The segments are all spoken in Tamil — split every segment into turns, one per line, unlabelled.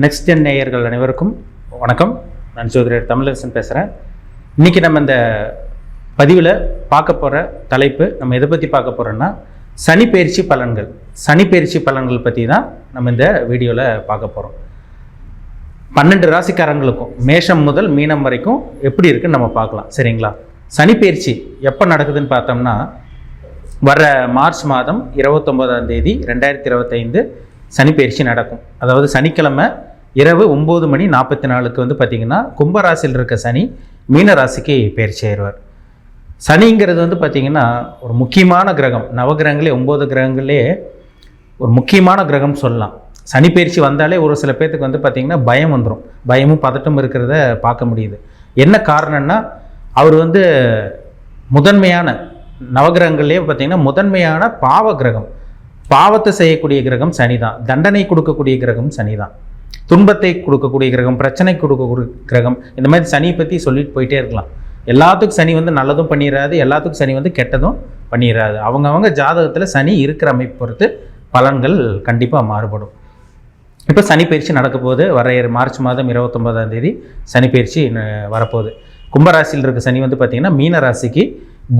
நெக்ஸ்ட் ஜென் நேயர்கள் அனைவருக்கும் வணக்கம். நான் ஜோதிடர் தமிழரசன் பேசுகிறேன். இன்றைக்கி நம்ம இந்த பதிவில் பார்க்க போகிற தலைப்பு நம்ம எதை பற்றி பார்க்க போகிறோன்னா சனிப்பெயர்ச்சி பலன்கள். சனிப்பெயர்ச்சி பலன்கள் பற்றி தான் நம்ம இந்த வீடியோவில் பார்க்க போகிறோம். 12 ராசிக்காரங்களுக்கும் மேஷம் முதல் மீனம் வரைக்கும் எப்படி இருக்குன்னு நம்ம பார்க்கலாம். சரிங்களா? சனிப்பெயர்ச்சி எப்போ நடக்குதுன்னு பார்த்தோம்னா வர மார்ச் மாதம் 29ஆம் தேதி 2025 சனிப்பெயர்ச்சி நடக்கும். அதாவது சனிக்கிழமை இரவு 9:44 வந்து பார்த்திங்கன்னா கும்பராசியில் இருக்க சனி மீன ராசிக்கு பயிற்சி ஆயிடுவார். சனிங்கிறது வந்து பார்த்திங்கன்னா ஒரு முக்கியமான கிரகம். நவகிரகங்களே 9 கிரகங்களே ஒரு முக்கியமான கிரகம் சொல்லலாம். சனி பயிற்சி வந்தாலே ஒரு சில பேர்த்துக்கு வந்து பார்த்திங்கன்னா பயம் வந்துடும். பயமும் பதட்டம் இருக்கிறத பார்க்க முடியுது. என்ன காரணம்னா அவர் வந்து முதன்மையான நவகிரகங்களே பார்த்திங்கன்னா முதன்மையான பாவ கிரகம். பாவத்தை செய்யக்கூடிய கிரகம் சனி தான். தண்டனை கொடுக்கக்கூடிய கிரகம் சனி தான். துன்பத்தை கொடுக்கக்கூடிய கிரகம், பிரச்சனை கொடுக்கக்கூடிய கிரகம். இந்த மாதிரி சனியை பற்றி சொல்லிட்டு போயிட்டே இருக்கலாம். எல்லாத்துக்கும் சனி வந்து நல்லதும் பண்ணிடாது, எல்லாத்துக்கும் சனி வந்து கெட்டதும் பண்ணிடாது. அவங்கவுங்க ஜாதகத்தில் சனி இருக்கிற அமைப்பு பொறுத்து பலன்கள் கண்டிப்பாக மாறுபடும். இப்போ சனிப்பெயர்ச்சி நடக்க போகுது. வர மார்ச் மாதம் 29ஆம் தேதி சனிப்பெயர்ச்சி வரப்போகுது. கும்பராசியில் இருக்க சனி வந்து பார்த்திங்கன்னா மீன ராசிக்கு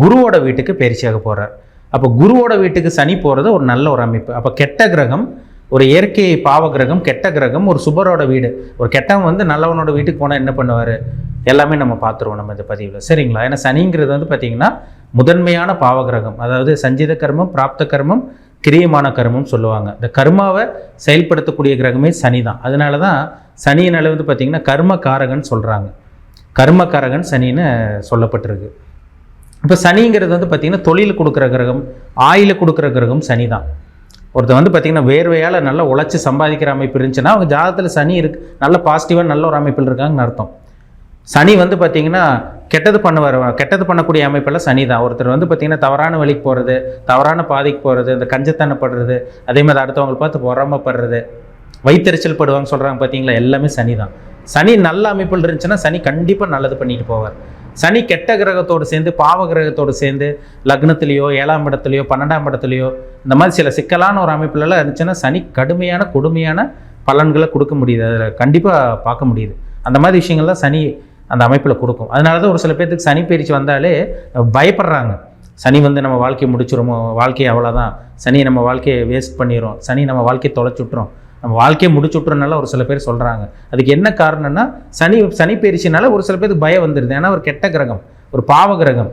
குருவோட வீட்டுக்கு பயிற்சியாக போகிறார். அப்போ குருவோட வீட்டுக்கு சனி போகிறது ஒரு நல்ல ஒரு அமைப்பு. அப்போ கெட்ட கிரகம், ஒரு இயற்கை பாவ கிரகம், கெட்ட கிரகம், ஒரு சுபரோட வீடு. ஒரு கெட்டவன் வந்து நல்லவனோட வீட்டுக்கு போனால் என்ன பண்ணுவார் எல்லாமே நம்ம பார்த்துருவோம் நம்ம இந்த பதிவில். சரிங்களா? ஏன்னா சனிங்கிறது வந்து பார்த்திங்கன்னா முதன்மையான பாவ கிரகம். அதாவது சஞ்சித கர்மம், பிராப்த கர்மம், கிரியமான கர்மம் சொல்லுவாங்க. இந்த கர்மாவை செயல்படுத்தக்கூடிய கிரகமே சனி தான். அதனால தான் சனியினால வந்து பார்த்திங்கன்னா கர்மகாரகன் சொல்கிறாங்க. கர்மகாரகன் சனின்னு சொல்லப்பட்டிருக்கு. இப்போ சனிங்கிறது வந்து பார்த்திங்கன்னா தொழில் கொடுக்குற கிரகம், ஆயில கொடுக்குற கிரகம் சனி தான். ஒருத்தர் வந்து பார்த்திங்கன்னா வேர்வையால் நல்லா உழைச்சி சம்பாதிக்கிற அமைப்பு இருந்துச்சுன்னா அவங்க ஜாதகத்தில் சனி இருக்கு, நல்ல பாசிட்டிவாக நல்ல ஒரு அமைப்பில் இருக்காங்கன்னு அர்த்தம். சனி வந்து பார்த்திங்கன்னா கெட்டது பண்ணக்கூடிய அமைப்பெல்லாம் சனி தான். ஒருத்தர் வந்து பார்த்திங்கன்னா தவறான வழிக்கு போகிறது, தவறான பாதைக்கு போகிறது, இந்த கஞ்சத்தனப்படுறது, அதே மாதிரி அடுத்தவங்களை பார்த்து பொறாமப்படுறது, வைத்தறிச்சல் படுவாங்க சொல்கிறாங்க பார்த்தீங்களா, எல்லாமே சனி தான். சனி நல்ல அமைப்பில் இருந்துச்சுன்னா சனி கண்டிப்பாக நல்லது பண்ணிட்டு போவார். சனி கெட்ட கிரகத்தோடு சேர்ந்து பாவ கிரகத்தோடு சேர்ந்து லக்னத்திலேயோ 7ஆம் இடத்துலையோ 12ஆம் இடத்துலையோ இந்த மாதிரி சில சிக்கலான ஒரு அமைப்புலலாம் இருந்துச்சுன்னா சனி கடுமையான கொடுமையான பலன்களை கொடுக்க முடியுது. அதில் கண்டிப்பாக பார்க்க முடியுது. அந்த மாதிரி விஷயங்கள்லாம் சனி அந்த அமைப்பில் கொடுக்கும். அதனால தான் ஒரு சில பேர்த்துக்கு சனி பயிற்சி வந்தாலே பயப்படுறாங்க. சனி வந்து நம்ம வாழ்க்கையை முடிச்சிருமோ, வாழ்க்கையை அவ்வளோதான், சனி நம்ம வாழ்க்கையை வேஸ்ட் பண்ணிடும், சனி நம்ம வாழ்க்கையை தொலைச்சுட்றோம், நம்ம வாழ்க்கையை முடிச்சுட்றனால ஒரு சில பேர் சொல்கிறாங்க. அதுக்கு என்ன காரணம்னா சனி பயிற்சினால ஒரு சில பேருக்கு பயம் வந்துடுது. ஏன்னா ஒரு கெட்ட கிரகம், ஒரு பாவ கிரகம்,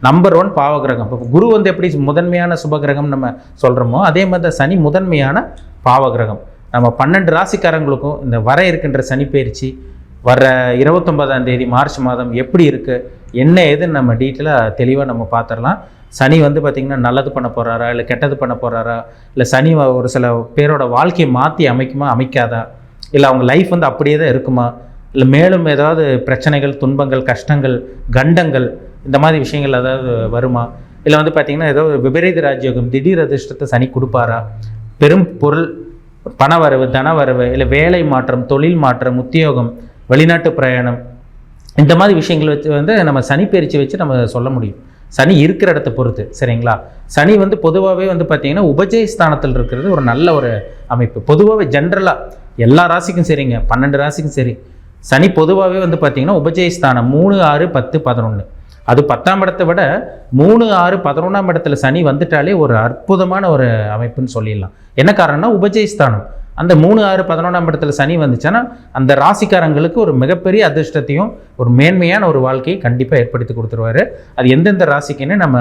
நம்பர் 1 பாவ கிரகம். இப்போ குரு வந்து எப்படி முதன்மையான சுப கிரகம் நம்ம சொல்கிறோமோ அதே மாதிரி தான் சனி முதன்மையான பாவ கிரகம். நம்ம 12 ராசிக்காரங்களுக்கும் இந்த வர இருக்கின்ற சனி பயிற்சி வர 29ஆம் தேதி மார்ச் மாதம் எப்படி இருக்குது, என்ன ஏதுன்னு நம்ம டீட்டெயிலாக தெளிவாக நம்ம பார்த்துடலாம். சனி வந்து பார்த்திங்கன்னா நல்லது பண்ண போகிறாரா, இல்லை கெட்டது பண்ண போகிறாரா, இல்லை சனி ஒரு சில பேரோட வாழ்க்கையை மாற்றி அமைக்காதா, இல்லை அவங்க லைஃப் வந்து அப்படியே தான் இருக்குமா, இல்லை மேலும் ஏதாவது பிரச்சனைகள், துன்பங்கள், கஷ்டங்கள், கண்டங்கள் இந்த மாதிரி விஷயங்கள் ஏதாவது வருமா, இல்லை வந்து பார்த்திங்கன்னா ஏதோ விபரீத ராஜயோகம், திடீர் அதிர்ஷ்டத்தை சனி கொடுப்பாரா, பெரும் பொருள் பணவரவு, தனவரவு, இல்லை வேலை மாற்றம், தொழில் மாற்றம், உத்தியோகம், வெளிநாட்டு பிரயாணம், இந்த மாதிரி விஷயங்கள் வச்சு வந்து நம்ம சனி பயிற்சி வச்சு நம்ம சொல்ல முடியும். சனி இருக்கிற இடத்தை பொறுத்து. சரிங்களா? சனி வந்து பொதுவாகவே வந்து பார்த்திங்கன்னா உபஜய ஸ்தானத்தில் இருக்கிறது ஒரு நல்ல ஒரு அமைப்பு. பொதுவாகவே ஜென்ரலாக எல்லா ராசிக்கும் சரிங்க, 12 ராசிக்கும் சரி, சனி பொதுவாகவே வந்து பார்த்திங்கன்னா உபஜய ஸ்தானம் 3, 6, 10, 11. அது 10ஆம் இடத்தை விட 3, 6, 11ஆம் இடத்துல சனி வந்துட்டாலே ஒரு அற்புதமான ஒரு அமைப்புன்னு சொல்லிடலாம். என்ன காரணம்னா உபஜய ஸ்தானம். அந்த 3, 6, 11ஆம் இடத்துல சனி வந்துச்சுன்னா அந்த ராசிக்காரங்களுக்கு ஒரு மிகப்பெரிய அதிர்ஷ்டத்தையும் ஒரு மேன்மையான ஒரு வாழ்க்கையை கண்டிப்பாக ஏற்படுத்தி கொடுத்துருவாரு. அது எந்தெந்த ராசிக்குன்னு நம்ம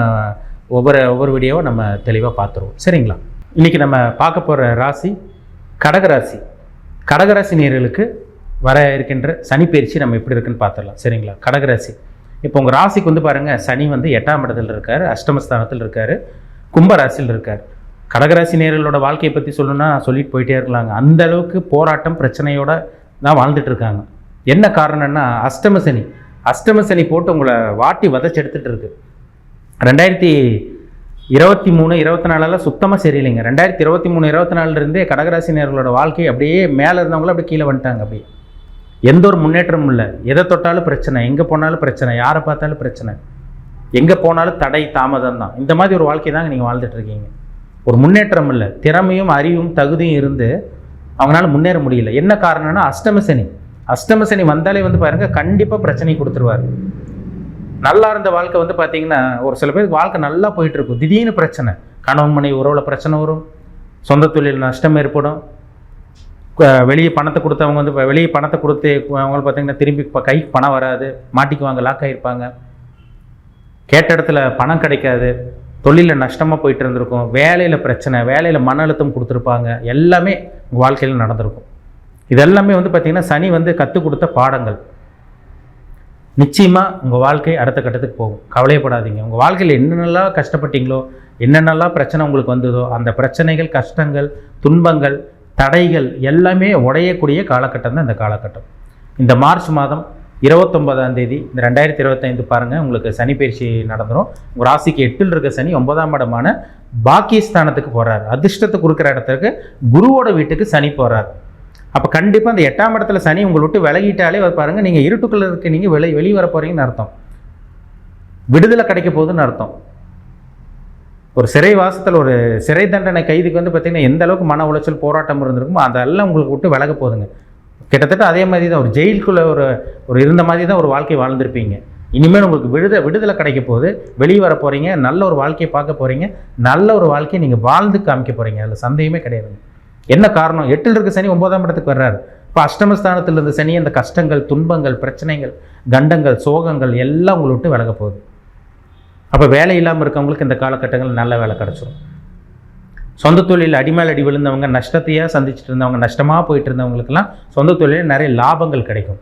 ஒவ்வொரு வீடியோவை நம்ம தெளிவாக பார்த்துருவோம். சரிங்களா? இன்றைக்கி நம்ம பார்க்க போகிற ராசி கடகராசி. கடகராசி நேயர்களுக்கு வர இருக்கின்ற சனிப்பெயர்ச்சி நம்ம எப்படி இருக்குன்னு பார்த்துடலாம். சரிங்களா? கடகராசி இப்போ உங்கள் ராசிக்கு வந்து பாருங்கள், சனி வந்து 8ஆம் இடத்துல இருக்கார், அஷ்டமஸ்தானத்தில் இருக்கார், கும்பராசியில் இருக்கார். கடகராசி நேயர்களோட வாழ்க்கையை பற்றி சொல்லணும்னா சொல்லிட்டு போயிட்டே இருக்கலாங்க. அந்த அளவுக்கு போராட்டம் பிரச்சனையோட தான் வாழ்ந்துட்டு இருக்காங்க. என்ன காரணம்னா அஷ்டம சனி போட்டு உங்களை வாட்டி வதச்சி எடுத்துகிட்டு இருக்கு. 2023, 24 சுத்தமாக சரியில்லைங்க. 2023, 24 கடகராசி நேயர்களோட வாழ்க்கை அப்படியே மேலே இருந்தவங்களும் அப்படியே கீழே வந்துட்டாங்க. அப்படியே எந்த ஒரு முன்னேற்றமும் இல்லை. எதை தொட்டாலும் பிரச்சனை, எங்கே போனாலும் பிரச்சனை, யாரை பார்த்தாலும் பிரச்சனை, எங்கே போனாலும் தடை தாமதம் தான். இந்த மாதிரி ஒரு வாழ்க்கை தாங்க நீங்கள் வாழ்ந்துட்டு இருக்கீங்க. ஒரு முன்னேற்றம் இல்லை. திறமையும் அறிவும் தகுதியும் இருந்து அவங்களால முன்னேற முடியல. என்ன காரணம்னா அஷ்டம சனி. அஷ்டம சனி வந்தாலே வந்து பாருங்கள் கண்டிப்பாக பிரச்சனை கொடுத்துருவார். நல்லா இருந்த வாழ்க்கை வந்து பார்த்தீங்கன்னா ஒரு சில பேருக்கு வாழ்க்கை நல்லா போயிட்டு இருக்கும், திடீர்னு பிரச்சனை, கணவன் மனைவி உறவில் பிரச்சனை வரும், சொந்த தொழில் நஷ்டம் ஏற்படும், வெளியே பணத்தை கொடுத்தவங்க வந்து வெளியே பணத்தை கொடுத்து அவங்க பார்த்தீங்கன்னா திரும்பி கைக்கு பணம் வராது, மாட்டிக்குவாங்க, லாக் ஆகிருப்பாங்க, கேட்ட இடத்துல பணம் கிடைக்காது, தொழிலில் நஷ்டமாக போயிட்டு இருந்திருக்கும், வேலையில் பிரச்சனை, வேலையில் மன அழுத்தம் கொடுத்துருப்பாங்க, எல்லாமே உங்கள் வாழ்க்கையில் நடந்திருக்கும். இதெல்லாமே வந்து பார்த்திங்கன்னா சனி வந்து கற்றுக் கொடுத்த பாடங்கள். நிச்சயமாக உங்கள் வாழ்க்கை அடுத்த கட்டத்துக்கு போகும், கவலையப்படாதீங்க. உங்கள் வாழ்க்கையில் என்னென்னலாம் கஷ்டப்பட்டீங்களோ, என்னென்னலாம் பிரச்சனை உங்களுக்கு வந்ததோ, அந்த பிரச்சனைகள், கஷ்டங்கள், துன்பங்கள், தடைகள் எல்லாமே உடையக்கூடிய காலகட்டம் தான் இந்த காலகட்டம். இந்த மார்ச் மாதம் 29ஆம் தேதி இந்த 2025 பாருங்கள், உங்களுக்கு சனி பயிற்சி நடந்துடும். உங்கள் ராசிக்கு 8ல் இருக்க சனி 9ஆம் இடமான பாக்கியஸ்தானத்துக்கு போகிறார். அதிர்ஷ்டத்தை கொடுக்குற இடத்துக்கு குருவோட வீட்டுக்கு சனி போகிறார். அப்போ கண்டிப்பாக அந்த 8ஆம் இடத்துல சனி உங்களை விட்டு விலகிட்டாலே பாருங்கள், நீங்கள் இருட்டுக்குள்ளே இருக்க நீங்கள் வெளியே வர போகிறீங்கன்னு அர்த்தம், விடுதலை கிடைக்க போகுதுன்னு அர்த்தம். ஒரு சிறை வாசத்தில் ஒரு சிறை தண்டனை கைதிக்கு வந்து பார்த்திங்கன்னா எந்த அளவுக்கு மன உளைச்சல் போராட்டம் இருந்திருக்குமோ அதெல்லாம் உங்களுக்கு விட்டு விலக போகுதுங்க. கிட்டத்தட்ட அதே மாதிரி தான் ஒரு ஜெயிலுக்குள்ளே ஒரு இருந்த மாதிரி தான் ஒரு வாழ்க்கை வாழ்ந்திருப்பீங்க. இனிமேல் உங்களுக்கு விடுதலை கிடைக்க போகுது, வெளியே வர போகிறீங்க, நல்ல ஒரு வாழ்க்கையை பார்க்க போகிறீங்க, நல்ல ஒரு வாழ்க்கையை நீங்கள் வாழ்ந்து காமிக்க போகிறீங்க, அதில் சந்தேகமே கிடையாதுங்க. என்ன காரணம்? 8ல் இருக்க சனி 9ஆம் இடத்துக்கு வர்றாரு. இப்போ அஷ்டமஸ்தானத்தில் இருந்த சனி அந்த கஷ்டங்கள், துன்பங்கள், பிரச்சனைகள், கண்டங்கள், சோகங்கள் எல்லாம் உங்களை விட்டு விலக போகுது. அப்போ வேலை இல்லாமல் இருக்கவங்களுக்கு இந்த காலகட்டங்கள் நல்ல வேலை கிடச்சிரும். சொந்த தொழில் அடிமேல் அடி விழுந்தவங்க, நஷ்டத்தையாக சந்திச்சுட்டு இருந்தவங்க, நஷ்டமாக போயிட்டு இருந்தவங்களுக்கெல்லாம் சொந்த தொழிலில் நிறைய லாபங்கள் கிடைக்கும்.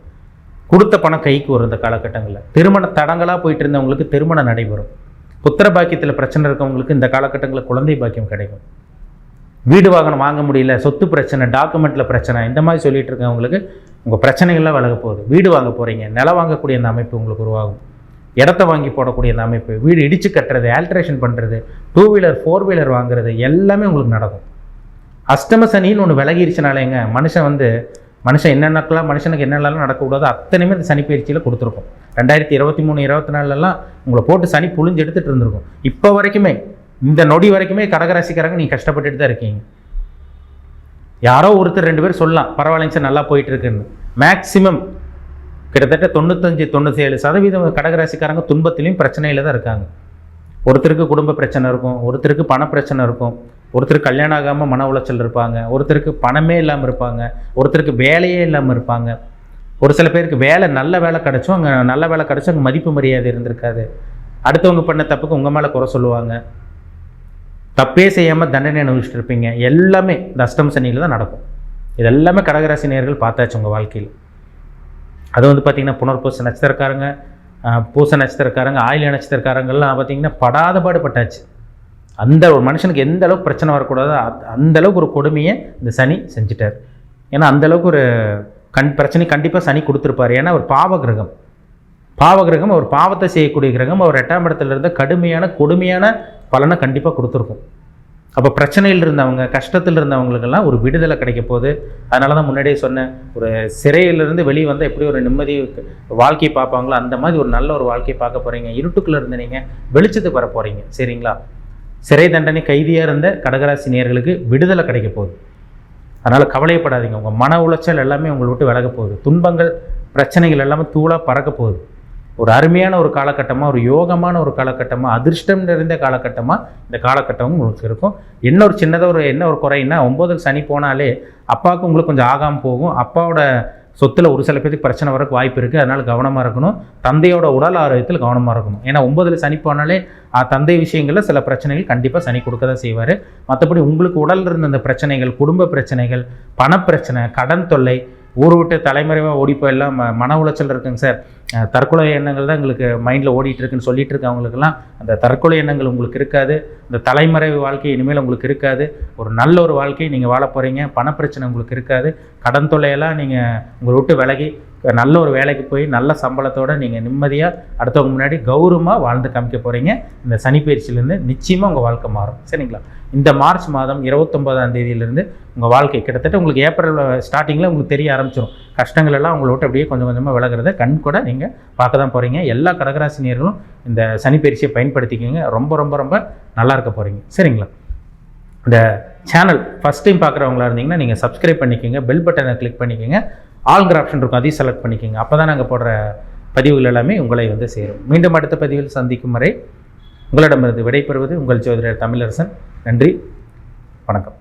கொடுத்த பணம் கைக்கு வரும் இந்த காலகட்டங்களில். திருமண தடங்களாக போயிட்டு இருந்தவங்களுக்கு திருமணம் நடைபெறும். புத்திர பாக்கியத்தில் பிரச்சனை இருக்கவங்களுக்கு இந்த காலகட்டங்களில் குழந்தை பாக்கியம் கிடைக்கும். வீடு வாகனம் வாங்க முடியல, சொத்து பிரச்சனை, டாக்குமெண்ட்டில் பிரச்சனை, இந்த மாதிரி சொல்லிட்டு இருக்கவங்களுக்கு உங்கள் பிரச்சனைகள்லாம் விலக போகுது. வீடு வாங்க போகிறீங்க, நிலம் வாங்கக்கூடிய அந்த அமைப்பு உங்களுக்கு உருவாகும். இடத்த வாங்கி போடக்கூடிய அந்த அமைப்பு, வீடு இடித்து கட்டுறது, ஆல்ட்ரேஷன் பண்ணுறது, 2 வீலர் 4 வீலர் வாங்குறது எல்லாமே உங்களுக்கு நடக்கும். அஷ்டம சனின்னு ஒன்று விலகிருச்சுனாலேங்க மனுஷன் என்னென்னக்கெல்லாம் மனுஷனுக்கு என்னென்னலாம் நடக்கக்கூடாதோ அத்தனையுமே இந்த சனி பயிற்சியில் கொடுத்துருக்கும். 2023 24 உங்களை போட்டு சனி புழிஞ்சு எடுத்துகிட்டு இருந்திருக்கும். இப்போ வரைக்குமே இந்த நொடி வரைக்குமே கடகராசிக்காரங்க நீங்கள் கஷ்டப்பட்டுட்டு தான் இருக்கீங்க. யாரோ ஒருத்தர் 2 பேர் சொல்லலாம் பரவாயில்லைங்க சார் நல்லா போயிட்டு இருக்குன்னு. மேக்சிமம் கிட்டத்தட்ட 95-97% கடகராசிக்காரங்க துன்பத்திலையும் பிரச்சனையில் தான் இருக்காங்க. ஒருத்தருக்கு குடும்ப பிரச்சனை இருக்கும், ஒருத்தருக்கு பண பிரச்சனை இருக்கும், ஒருத்தருக்கு கல்யாணம் ஆகாமல் மன உளைச்சல் இருப்பாங்க, ஒருத்தருக்கு பணமே இல்லாமல் இருப்பாங்க, ஒருத்தருக்கு வேலையே இல்லாமல் இருப்பாங்க, ஒரு சில பேருக்கு நல்ல வேலை கிடச்சும் அங்கே மதிப்பு மரியாதை இருந்திருக்காது, அடுத்தவங்க பண்ண தப்புக்கு உங்கள் மேலே குறை சொல்லுவாங்க, தப்பே செய்யாமல் தண்டனை அனுபவிச்சுட்டு இருப்பீங்க. எல்லாமே இந்த அஷ்டம சனியில் தான் நடக்கும். இது எல்லாமே கடகராசி நேயர்கள் பார்த்தாச்சு உங்கள் வாழ்க்கையில். அது வந்து பார்த்திங்கன்னா புனர்பூச நட்சத்திரக்காரங்க, பூச நட்சத்திரக்காரங்க, ஆயில நட்சத்திரக்காரங்கள்லாம் பார்த்திங்கன்னா படாத பாடுபட்டாச்சு. அந்த ஒரு மனுஷனுக்கு எந்த அளவுக்கு பிரச்சனை வரக்கூடாதோ அந்தளவுக்கு ஒரு கொடுமையை இந்த சனி செஞ்சுட்டார். ஏன்னா அந்தளவுக்கு ஒரு பிரச்சனை கண்டிப்பாக சனி கொடுத்துருப்பார். ஏன்னா ஒரு பாவகிரகம் ஒரு பாவத்தை செய்யக்கூடிய கிரகம், அவர் 8ஆம் இடத்துல இருந்த கொடுமையான பலனை கண்டிப்பாக கொடுத்துருக்கும். அப்போ பிரச்சனையில் இருந்தவங்க, கஷ்டத்தில் இருந்தவங்களுக்கெல்லாம் ஒரு விடுதலை கிடைக்க போகுது. அதனால தான் முன்னாடியே சொன்னேன், ஒரு சிறையிலிருந்து வெளியே வந்து எப்படி ஒரு நிம்மதி வாழ்க்கையை பார்ப்பாங்களோ அந்த மாதிரி ஒரு நல்ல ஒரு வாழ்க்கையை பார்க்க போகிறீங்க. இருட்டுக்குள்ளே இருந்து நீங்கள் வெளிச்சத்துக்கு வர போகிறீங்க. சரிங்களா? சிறை தண்டனை கைதியாக இருந்த கடகராசி நேயர்களுக்கு விடுதலை கிடைக்க போகுது. அதனால் கவலையப்படாதீங்க. உங்கள் மன உளைச்சல் எல்லாமே உங்களை விட்டு விலக போகுது. துன்பங்கள், பிரச்சனைகள் எல்லாமே தூளாக பறக்க போகுது. ஒரு அருமையான ஒரு காலகட்டமாக, ஒரு யோகமான ஒரு காலகட்டமாக, அதிர்ஷ்டம் நிறைந்த காலகட்டமாக இந்த காலகட்டமும் உங்களுக்கு இருக்கும். என்ன ஒரு குறைன்னா 9ல் சனி போனாலே அப்பாவுக்கு உங்களுக்கு கொஞ்சம் ஆகாமல் போகும். அப்பாவோட சொத்தில் ஒரு சில பேருக்கு பிரச்சனை வரக்கு வாய்ப்பு இருக்குது. அதனால் கவனமாக இருக்கணும். தந்தையோட உடல் ஆரோக்கியத்தில் கவனமாக இருக்கணும். ஏன்னா 9ல் சனி போனாலே தந்தை விஷயங்களில் சில பிரச்சனைகள் கண்டிப்பாக சனி கொடுக்க தான் செய்வார். மற்றபடி உங்களுக்கு உடலில் இருந்த அந்த பிரச்சனைகள், குடும்ப பிரச்சனைகள், பணப்பிரச்சனை, கடன் தொல்லை, ஊர் விட்டு தலைமறைவாக ஓடிப்போ எல்லாம் மன உளைச்சல் இருக்குங்க சார், தற்கொலை எண்ணங்கள் தான் எங்களுக்கு மைண்டில் ஓடிட்டு இருக்குன்னு சொல்லிட்டு இருக்கவங்களுக்கெல்லாம் அந்த தற்கொலை எண்ணங்கள் உங்களுக்கு இருக்காது. இந்த தலைமறைவு வாழ்க்கை இனிமேல் உங்களுக்கு இருக்காது. ஒரு நல்ல ஒரு வாழ்க்கையை நீங்கள் வாழ போகிறீங்க. பணப்பிரச்சனை உங்களுக்கு இருக்காது. கடன் தொல்லையெல்லாம் நீங்கள் உங்களை விட்டு விலகி நல்ல ஒரு வேலைக்கு போய் நல்ல சம்பளத்தோடு நீங்கள் நிம்மதியாக அடுத்தவங்க முன்னாடி கௌரவமாக வாழ்ந்து காமிக்க போகிறீங்க. இந்த சனி பயிற்சியிலேருந்து நிச்சயமாக உங்கள் வாழ்க்கை மாறும். சரிங்களா? இந்த மார்ச் மாதம் 29ஆம் தேதியிலிருந்து உங்கள் வாழ்க்கை கிட்டத்தட்ட உங்களுக்கு ஏப்ரல் ஸ்டார்டிங்கில் உங்களுக்கு தெரிய ஆரம்பிச்சிடும். கஷ்டங்கள் எல்லாம் உங்களை விட்டு அப்படியே கொஞ்சம் கொஞ்சமாக விலகிறத கண் கூட நீங்கள் பார்க்க தான் போகிறீங்க. எல்லா கடகராசி நேயர்களும் இந்த சனி பயிற்சியை பயன்படுத்திக்கிங்க. ரொம்ப ரொம்ப ரொம்ப நல்லா இருக்க போகிறீங்க. சரிங்களா? இந்த சேனல் ஃபஸ்ட் டைம் பார்க்குறவங்களா இருந்தீங்கன்னா நீங்கள் சப்ஸ்கிரைப் பண்ணிக்கோங்க, பெல் பட்டனை கிளிக் பண்ணிக்கோங்க, ஆல்ங்கிற ஆப்ஷன் இருக்கும், அதையும் செலக்ட் பண்ணிக்கோங்க. அப்போ தான் நாங்கள் போடுற பதிவுகள் எல்லாமே உங்களை வந்து சேரும். மீண்டும் அடுத்த பதிவில் சந்திக்கும் வரை உங்களிடமிருந்து விடைபெறுவது உங்கள் ஜோதிடர் தமிழரசன். நன்றி, வணக்கம்.